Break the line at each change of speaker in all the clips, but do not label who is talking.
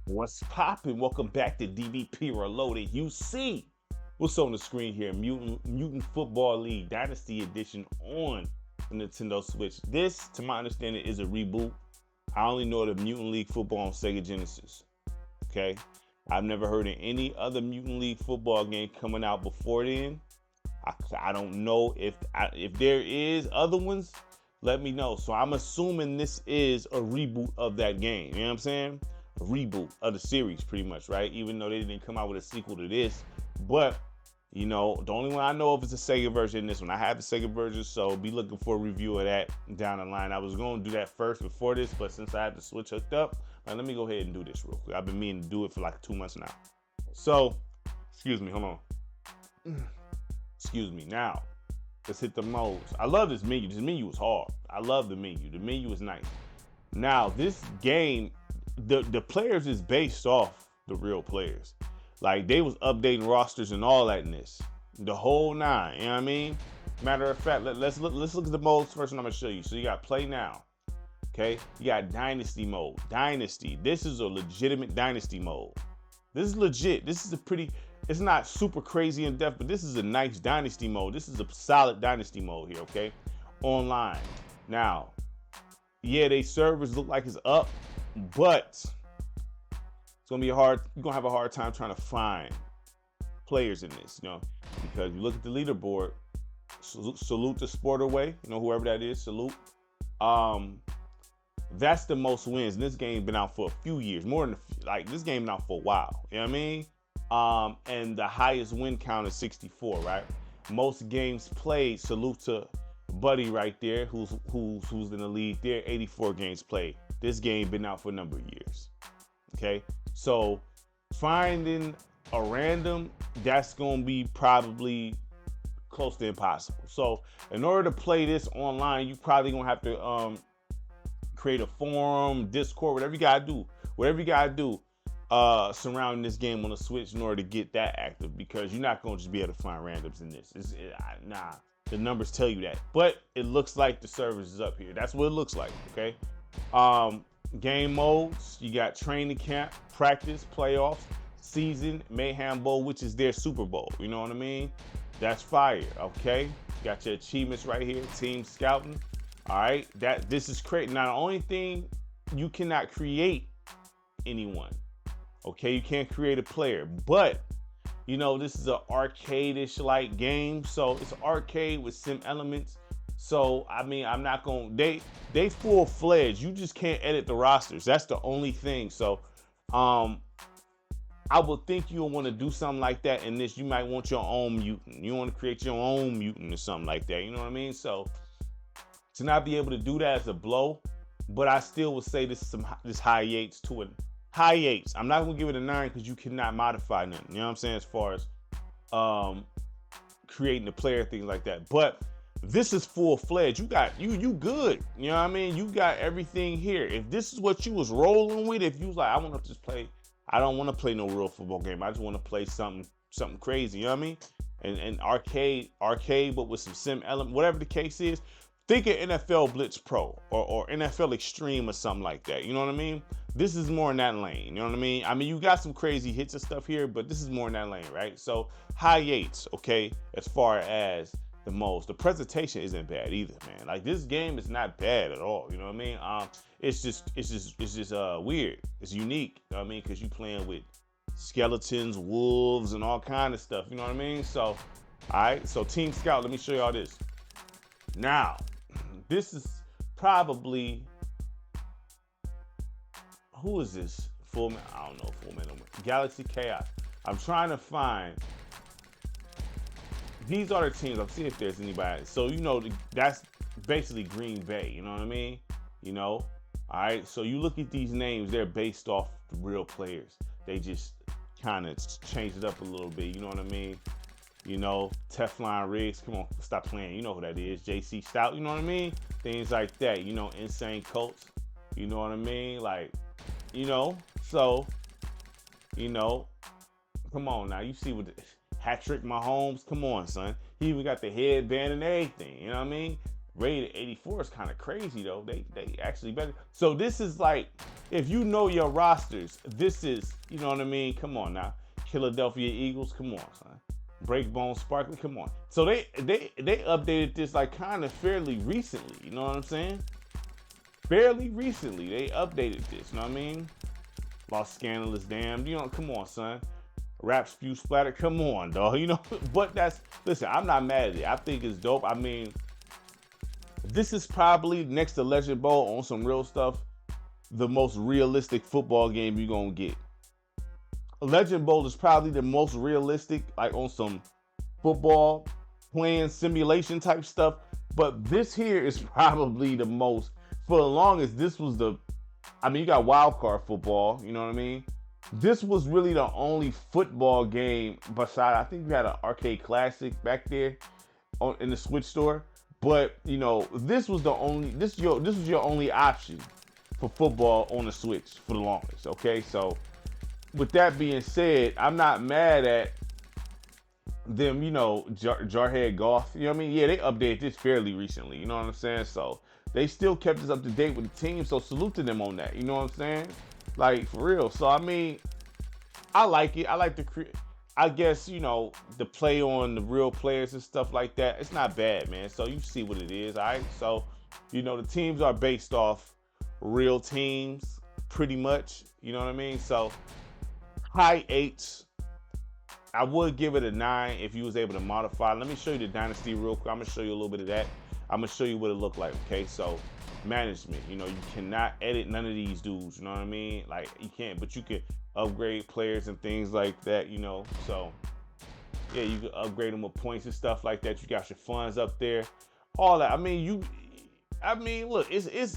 What's poppin'? Welcome back to DBP Reloaded. You see what's on the screen here. Mutant Football League Dynasty Edition on the Nintendo Switch. This, to my understanding, is a reboot. I only know the Mutant League Football on Sega Genesis. Okay? I've never heard of any other Mutant League Football game coming out before then. I don't know if there is other ones. Let me know. So I'm assuming this is a reboot of that game. You know what I'm saying? A reboot of the series, pretty much, right? Even though they didn't come out with a sequel to this. But, you know, the only one I know of is the Sega version in this one. I have the Sega version, so be looking for a review of that down the line. I was going to do that first before this, but since I had the Switch hooked up, let me go ahead and do this real quick. I've been meaning to do it for like 2 months now. So, excuse me, hold on. Excuse me. Now, let's hit the modes. I love this menu. This menu is hard. I love the menu. The menu is nice. Now, this game, the players is based off the real players. Like, they was updating rosters and all that in this. The whole nine, you know what I mean? Matter of fact, let's look at the modes first and I'm gonna show you. So you got play now. Okay? You got Dynasty mode. Dynasty. This is a legitimate Dynasty mode. This is legit. This is a pretty, it's not super crazy in depth, but this is a nice Dynasty mode. This is a solid Dynasty mode here, okay? Online. Now, yeah, they servers look like it's up, but it's gonna be you're gonna have a hard time trying to find players in this, you know, because you look at the leaderboard, salute the sport away, you know, whoever that is, salute. That's the most wins. And this game been out for a few years, more than this game been out for a while. You know what I mean? And the highest win count is 64, right? Most games played, salute to Buddy right there, who's in the lead there, 84 games played. This game been out for a number of years. Okay? So finding a random, that's gonna be probably close to impossible. So in order to play this online, you probably gonna have to create a forum, Discord, whatever you gotta do surrounding this game on the Switch in order to get that active, because you're not gonna just be able to find randoms in this. Nah, the numbers tell you that. But it looks like the service is up here. That's what it looks like, okay? Game modes, you got training camp, practice, playoffs, season, Mayhem Bowl, which is their Super Bowl. You know what I mean? That's fire, okay? Got your achievements right here, team scouting. All right, this is great. Now, the only thing, you cannot create anyone. Okay, you can't create a player, but you know, this is an arcade-ish like game, so it's arcade with sim elements. So I mean, I'm not gonna, they full-fledged. You just can't edit the rosters. That's the only thing. So I would think you'll want to do something like that in this. You might want your own mutant. You want to create your own mutant or something like that. You know what I mean? So to not be able to do that is a blow, but I still would say this high eights to it. High eights. I'm not gonna give it a 9 because you cannot modify nothing. You know what I'm saying? As far as creating the player, things like that. But this is full-fledged. You got you good. You know what I mean? You got everything here. If this is what you was rolling with, if you was like, I want to just play, I don't want to play no real football game. I just want to play something crazy. You know what I mean? And arcade, but with some sim element, whatever the case is. Think of NFL Blitz Pro or NFL Extreme or something like that. You know what I mean? This is more in that lane. You know what I mean? I mean, you got some crazy hits and stuff here, but this is more in that lane, right? So high eights, okay, as far as the most. The presentation isn't bad either, man. Like, this game is not bad at all. You know what I mean? It's just weird. It's unique. You know what I mean? Because you playing with skeletons, wolves, and all kind of stuff. You know what I mean? So, all right. So Team Scout, let me show y'all this. Now, this is probably, who is this? I don't know, Full Metal Galaxy Chaos. I'm trying to find, these are the teams. I'm seeing if there's anybody. So, you know, that's basically Green Bay. You know what I mean? You know? All right. So you look at these names, they're based off the real players. They just kind of changed it up a little bit. You know what I mean? You know, Teflon Riggs, come on, stop playing. You know who that is. JC Stout, you know what I mean? Things like that. You know, Insane Colts. You know what I mean? Like, you know, so, you know, come on now. You see what Hat Trick Mahomes, come on, son. He even got the headband and everything. You know what I mean? rated 84 is kind of crazy though. They actually better. So this is like, if you know your rosters, this is, you know what I mean? Come on now. Philadelphia Eagles, come on, son. Breakbone Sparkly, come on. So they updated this like kind of fairly recently, you know what I'm saying? Fairly recently, they updated this, you know what I mean? Lost Scandalous Damned, you know, come on, son. Rap Spew Splatter, come on, dog, you know? But listen, I'm not mad at it. I think it's dope. I mean, this is probably, next to Legend Bowl, on some real stuff, the most realistic football game you're gonna get. Legend Bowl is probably the most realistic, like on some football playing simulation type stuff. But this here is probably the most, for the longest, this was the, I mean, you got wild card football, you know what I mean? This was really the only football game besides, I think you had an Arcade Classic back there in the Switch store. But, you know, this was this was your only option for football on the Switch for the longest, okay? So, with that being said, I'm not mad at them, you know, Jarhead Golf, you know what I mean? Yeah, they updated this fairly recently, you know what I'm saying? So, they still kept us up to date with the team, so salute to them on that, you know what I'm saying? Like, for real. So, I mean, I like it. I like I guess, you know, the play on the real players and stuff like that. It's not bad, man. So you see what it is, all right? So, you know, the teams are based off real teams, pretty much. You know what I mean? So, high 8s. I would give it a 9 if you was able to modify. Let me show you the Dynasty real quick. I'm going to show you a little bit of that. I'm going to show you what it looked like, okay? So, management. You know, you cannot edit none of these dudes. You know what I mean? Like, you can't, but you can upgrade players and things like that, you know. So yeah, you can upgrade them with points and stuff like that. You got your funds up there, all that. I mean, look, it's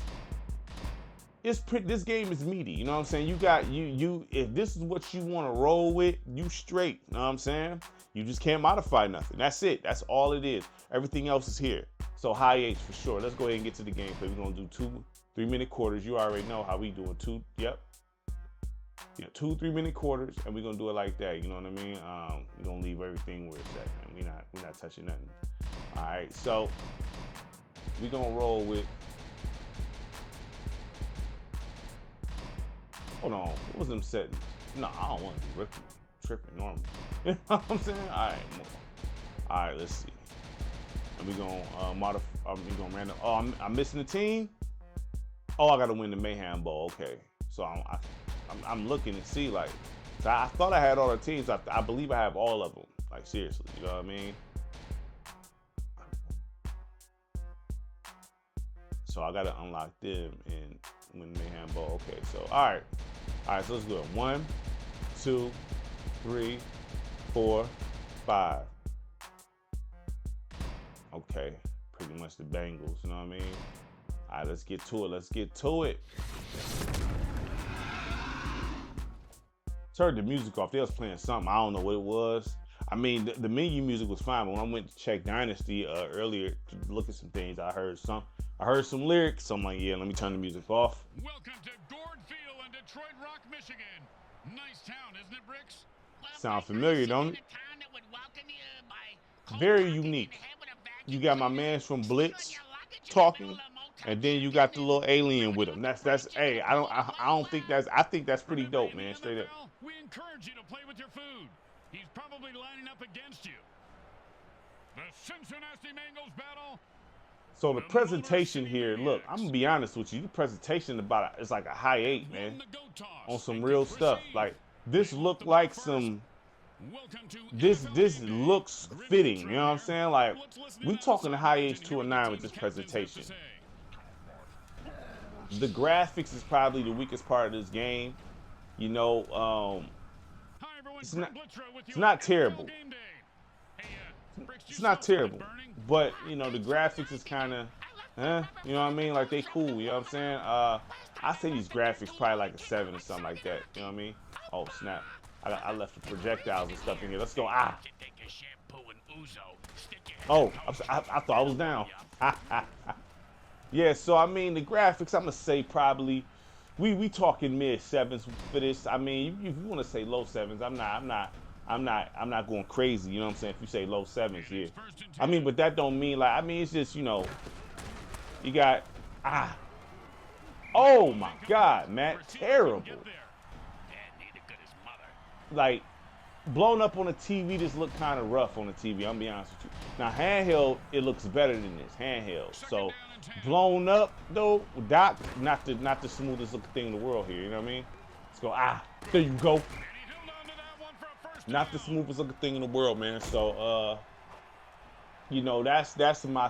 this game is meaty, you know what I'm saying? You got if this is what you want to roll with, you straight, you know what I'm saying? You just can't modify nothing. That's it. That's all it is. Everything else is here. So high 8s for sure. Let's go ahead and get to the gameplay. We're gonna do 2 3-minute quarters. You already know how we doing. 2 3-minute quarters, and we're gonna do it like that. You know what I mean? We're gonna leave everything where it's at, and we're not touching nothing. All right, so we're gonna roll with. Hold on, what was them settings? No, I don't want to be tripping normal. You know what I'm saying? All right, let's see. And we're gonna modify. We're gonna random. Oh, I'm missing the team. Oh, I gotta win the Mayhem Bowl. Okay, so I'm looking to see, like, so I thought I had all the teams. I believe I have all of them. Like, seriously, you know what I mean? So I gotta unlock them and win the Mayhem Bowl. Okay, so all right, so let's do it. 1, 2, 3, 4, 5. Okay, pretty much the Bengals. You know what I mean? All right, let's get to it. Turned the music off. They was playing something. I don't know what it was. I mean, the menu music was fine, but when I went to check Dynasty earlier to look at some things, I heard some lyrics. So I'm like, yeah, let me turn the music off.
Welcome to Gord Field in Detroit Rock, Michigan. Nice town, isn't it, Bricks?
Sound familiar, don't it? Very unique. You got my mans from Blitz talking, and then you got the little alien with him. That's hey, I think that's pretty dope, man. Straight up.
We encourage you to play with your food. He's probably lining up against you. The Cincinnati Bengals battle.
So the presentation here, look, I'm gonna be honest with you. The presentation it's like a high 8, man, on some real stuff. Like this looked like some. This looks fitting, you know what I'm saying? Like we talking the high 8s to a 9 with this presentation. The graphics is probably the weakest part of this game. You know, it's not terrible. It's not terrible, but you know the graphics is kind of, you know what I mean? Like they cool, you know what I'm saying? I say these graphics probably like a 7 or something like that. You know what I mean? Oh snap! I left the projectiles and stuff in here. Let's go. Oh, I thought I was down. Yeah, so I mean the graphics, I'm gonna say probably we talking mid 7s for this. I mean, if you want to say low 7s, I'm not going crazy. You know what I'm saying? If you say low 7s, yeah. I mean, but that don't mean like, I mean, it's just, you know, You got, oh my God, Matt, terrible. Like, blown up on the TV, this look kind of rough on the TV, I'm gonna be honest with you. Now, handheld, it looks better than this, handheld. So, blown up, though, Doc, not the smoothest looking thing in the world here, you know what I mean? Let's go, there you go. Not the smoothest looking thing in the world, man. So, you know, that's my,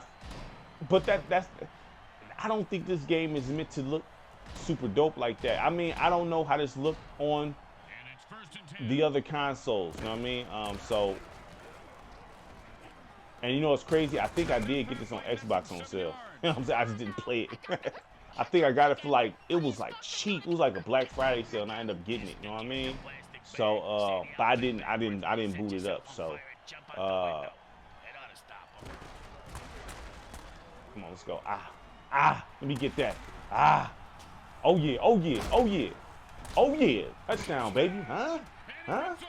but that's, I don't think this game is meant to look super dope like that. I mean, I don't know how this looked on the other consoles, you know what I mean? So, and you know what's crazy? I think I did get this on Xbox on sale. You know what I'm saying? I just didn't play it. I think I got it for like, it was like cheap. It was like a Black Friday sale, and I ended up getting it, you know what I mean? So, but I didn't boot it up. So, come on, let's go. Let me get that. Oh yeah, oh yeah, oh yeah, oh yeah. Touchdown, baby. Huh? What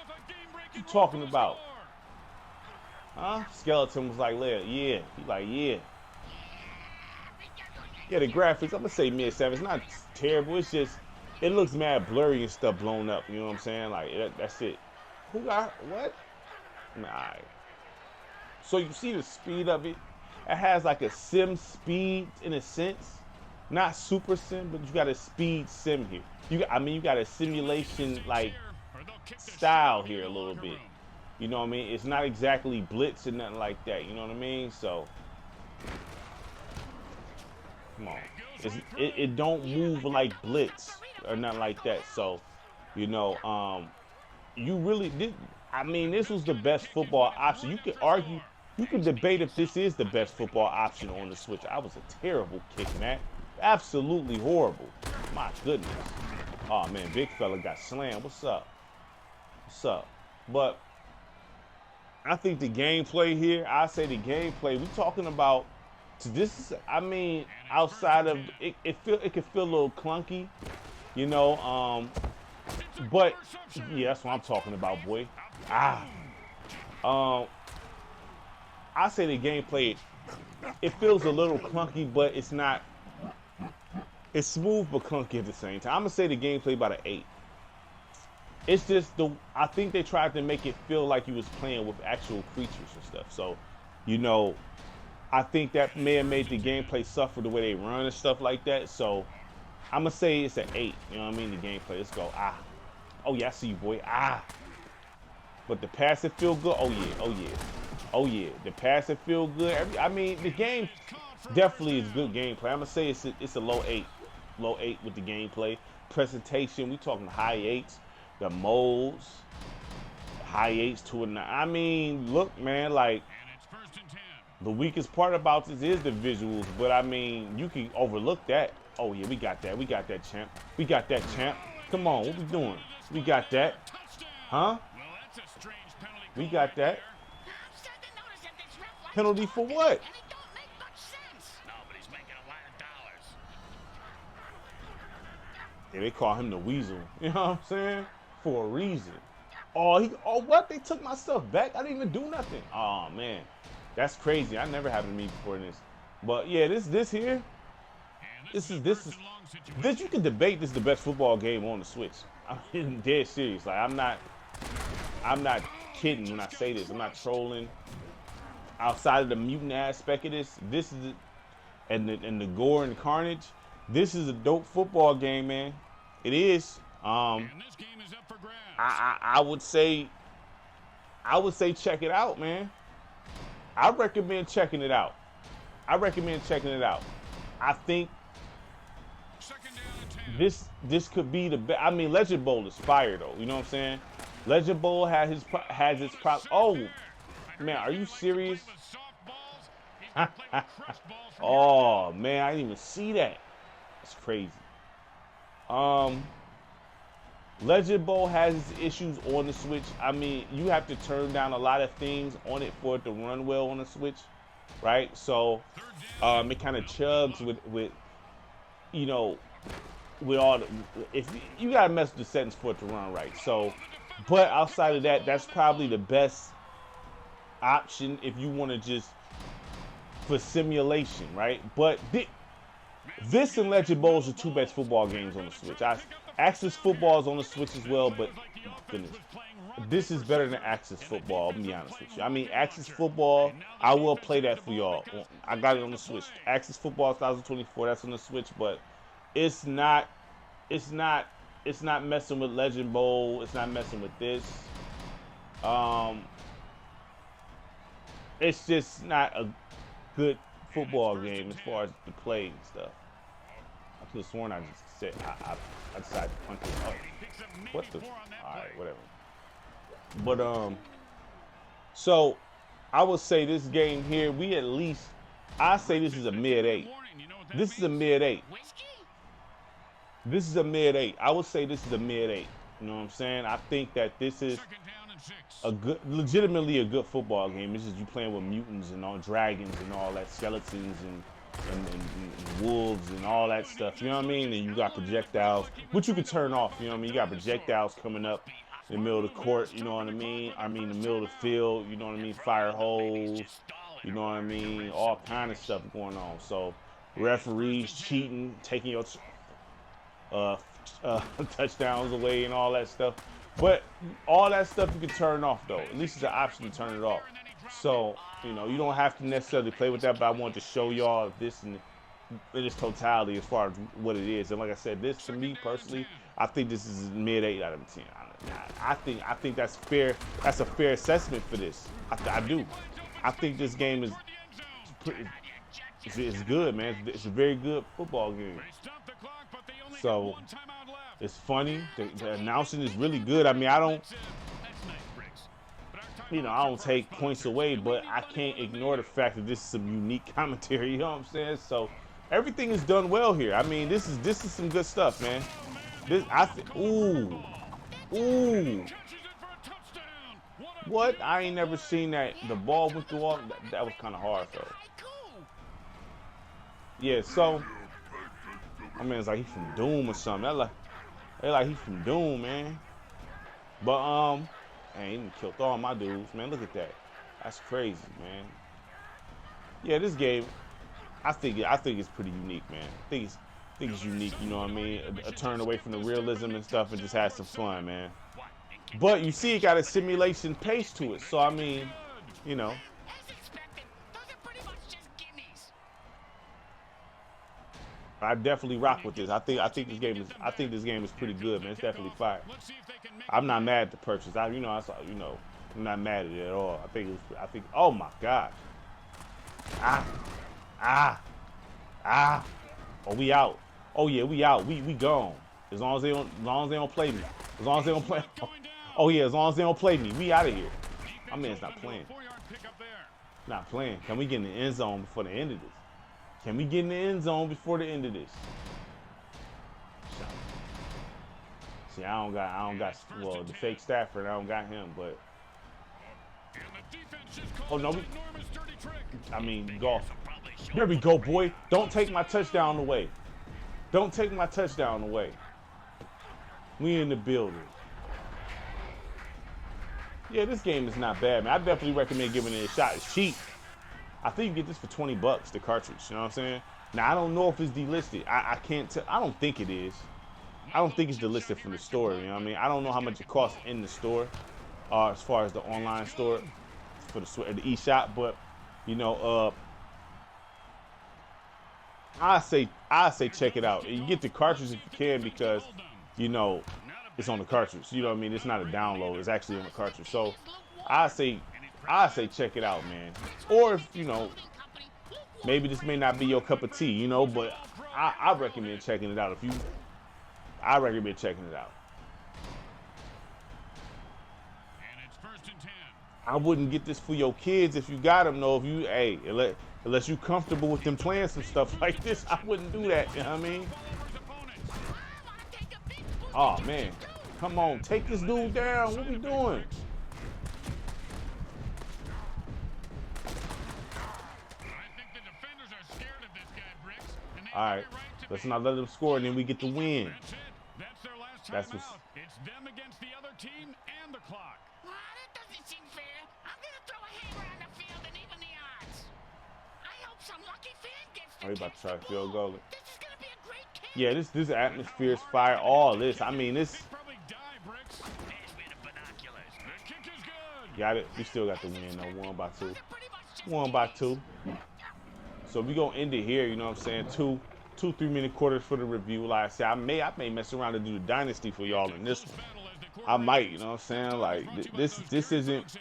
you talking about? Huh? Skeleton was like, yeah. He like, yeah. Yeah, the graphics, I'm gonna say mid-7. It's not terrible. It's just, it looks mad blurry and stuff blown up. You know what I'm saying? Like, that's it. Who got what? Nah. So you see the speed of it? It has like a sim speed in a sense. Not super sim, but you got a speed sim here. You got a simulation like style here a little bit. You know what I mean? It's not exactly blitz and nothing like that. You know what I mean? So, come on. It don't move like blitz or nothing like that. So, you know, you really did. I mean, this was the best football option. You could argue, you could debate if this is the best football option on the Switch. I was a terrible kick, Matt. Absolutely horrible. My goodness. Oh man, big fella got slammed. What's up? What's up? But I think the gameplay here, I say the gameplay, we talking about, this is, I mean, outside of, it can feel a little clunky, you know, but yeah, that's what I'm talking about, boy. I say the gameplay, it feels a little clunky, but it's not, it's smooth but clunky at the same time. I'm gonna say the gameplay about an 8. It's just I think they tried to make it feel like you was playing with actual creatures and stuff. So, you know, I think that may have made the gameplay suffer the way they run and stuff like that. So, I'm gonna say it's an 8. You know what I mean? The gameplay. Let's go. Oh yeah, I see you, boy. But the passive feel good. Oh yeah. Oh yeah. Oh yeah. The passive feel good. I mean, the game definitely is good gameplay. I'm gonna say it's a low 8. Low 8 with the gameplay. Presentation, we talking high 8s. The modes, high 8s to a 9. I mean, look, man, like, the weakest part about this is the visuals, but I mean, you can overlook that. Oh yeah, we got that. We got that, champ. We got that, champ. Come on, what we doing? We got that. Huh? We got that. Penalty for what? Yeah, they call him the Weasel. You know what I'm saying? For a reason. Oh, what? They took my stuff back? I didn't even do nothing. Oh man, that's crazy. I never happened to me before this. But yeah, this here, this you can debate. This is the best football game on the Switch. I'm dead serious. Like I'm not kidding when I say this. I'm not trolling. Outside of the mutant aspect of this is and the gore and carnage. This is a dope football game, man. It is. I would say check it out, man. I recommend checking it out. I think this could be the best. I mean, Legend Bowl is fire though. You know what I'm saying? Legend Bowl has its prop. Oh man, are you serious? Oh man, I didn't even see that. It's crazy. Legend Bowl has its issues on the Switch. I mean, you have to turn down a lot of things on it for it to run well on the Switch, right? So, it kind of chugs with you know, with all the, if you gotta mess with the settings for it to run right. So, but outside of that, that's probably the best option if you want to just for simulation, right? But This and Legend Bowls are two best football games on the Switch. Axis Football is on the Switch as well, but goodness, this is better than Axis Football. I'll be honest with you. I mean, Axis Football, I will play that for y'all. I got it on the Switch. Axis Football 2024, that's on the Switch, but it's not messing with Legend Bowl. It's not messing with this. It's just not a good football game as far as the play and stuff. I could have sworn I just said I decided to punch it up. What the? All right, whatever. But so I would say this game here, I say this is a mid-8. This is a mid-8. This is a mid-8. I would say this is a mid-8. You know what I'm saying? I think that this is legitimately a good football game. It's just you playing with mutants and all dragons and all that, skeletons and wolves and all that stuff. You know what I mean? And you got projectiles, which you can turn off. You know what I mean? You got projectiles coming up in the middle of the court. You know what I mean? I mean, the middle of the field. You know what I mean? Fire holes. You know what I mean? All kind of stuff going on. So referees cheating, taking your touchdowns away and all that stuff. But all that stuff you can turn off though. At least it's an option to turn it off. So, you know, you don't have to necessarily play with that, but I wanted to show y'all this in its totality as far as what it is. And like I said, this to me personally, I think this is mid-8 out of 10. I think that's fair. That's a fair assessment for this. I do. I think this game is it's good, man. It's a very good football game. So it's funny. The announcing is really good. I mean, I don't take points away, but I can't ignore the fact that this is some unique commentary. You know what I'm saying? So everything is done well here. I mean, this is some good stuff, man. Ooh. What? I ain't never seen that. The ball went through all. That was kind of hard, though. Yeah. So, I mean, it's like he's from Doom or something. They like he's from Doom, man. But man, he done killed all my dudes, man. Look at that. That's crazy, man. Yeah, this game, I think it's pretty unique, man. I think it's unique. You know what I mean? A turn away from the realism and stuff, and just have some fun, man. But you see, it got a simulation pace to it. So I mean, you know. I definitely rock with this. I think this game is pretty good, man. It's definitely fire. I'm not mad at the purchase. I'm not mad at it at all. I think oh my gosh. Oh, we out. Oh yeah, we out. We gone. As long as they don't play me. As long as they don't play. Oh yeah, as long as they don't play me. We out of here. My man's not playing. Not playing. Can we get in the end zone before the end of this? Can we get in the end zone before the end of this? See, I don't got well, the fake Stafford, I don't got him, but oh no, I mean golf. There we go, boy. Don't take my touchdown away. Don't take my touchdown away. We in the building. Yeah, this game is not bad, man. I definitely recommend giving it a shot. It's cheap. I think you get this for $20, the cartridge. You know what I'm saying? Now, I don't know if it's delisted. I can't tell. I don't think it is. I don't think it's delisted from the store. You know what I mean? I don't know how much it costs in the store, as far as the online store for the eShop. But, you know, I say check it out. You get the cartridge if you can because, you know, it's on the cartridge. You know what I mean? It's not a download. It's actually on the cartridge. So I say check it out, man. Or if, you know, maybe this may not be your cup of tea, you know, but I recommend checking it out. I recommend checking it out. I wouldn't get this for your kids if you got them, though. Unless you're comfortable with them playing some stuff like this, I wouldn't do that. You know what I mean? Oh man, come on, take this dude down. What we doing? All right, let's not let them score, and then we get the win. That's what's.
It's them against the other team and the clock.
Well, that doesn't seem fair. I'm gonna throw a hammer on the field and even the odds. I hope some lucky fan gets.
Are you about to try to field goal it?
This is
Yeah, this atmosphere is fire. All this, I mean, this.
Probably die, Bricks.
Pass me the binoculars.
The kick is good.
Got it. We still got the win though. 1-2.
They're pretty much just
1-2. So we gonna end it here. You know what I'm saying? Two 3-minute quarters for the review. Like I said, I may mess around and do the Dynasty for y'all in this one. I might. You know what I'm saying? Like this isn't.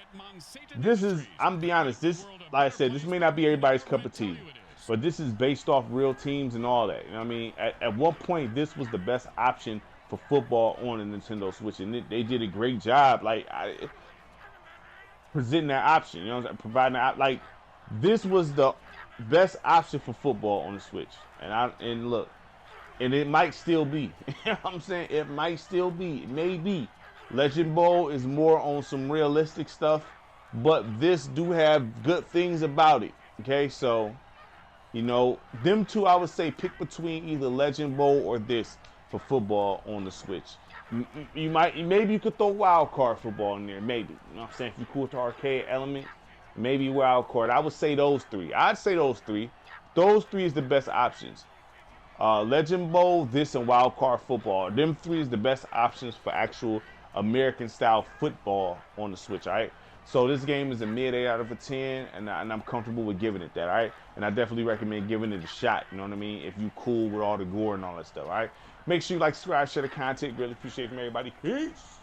This is. I'm be honest. This, like I said, this may not be everybody's cup of tea, but this is based off real teams and all that. You know what I mean? At one point, this was the best option for football on the Nintendo Switch, and they did a great job. Like presenting that option. You know what I'm saying? Providing that. Like this was the best option for football on the Switch. And look, and it might still be. You know what I'm saying? It might still be. It may be. Legend Bowl is more on some realistic stuff, but this do have good things about it. Okay, so you know, them two, I would say pick between either Legend Bowl or this for football on the Switch. Maybe you could throw wild card football in there, maybe. You know what I'm saying? If you're cool with the arcade element, maybe wild card. I would say those three. I'd say those three. Those three is the best options. Legend Bowl, this, and wild card football. Them three is the best options for actual American style football on the Switch. All right. So this game is a mid 8 out of a 10, and I'm comfortable with giving it that. All right. And I definitely recommend giving it a shot. You know what I mean? If you cool with all the gore and all that stuff. All right. Make sure you like, subscribe, share the content. Really appreciate it from everybody. Peace.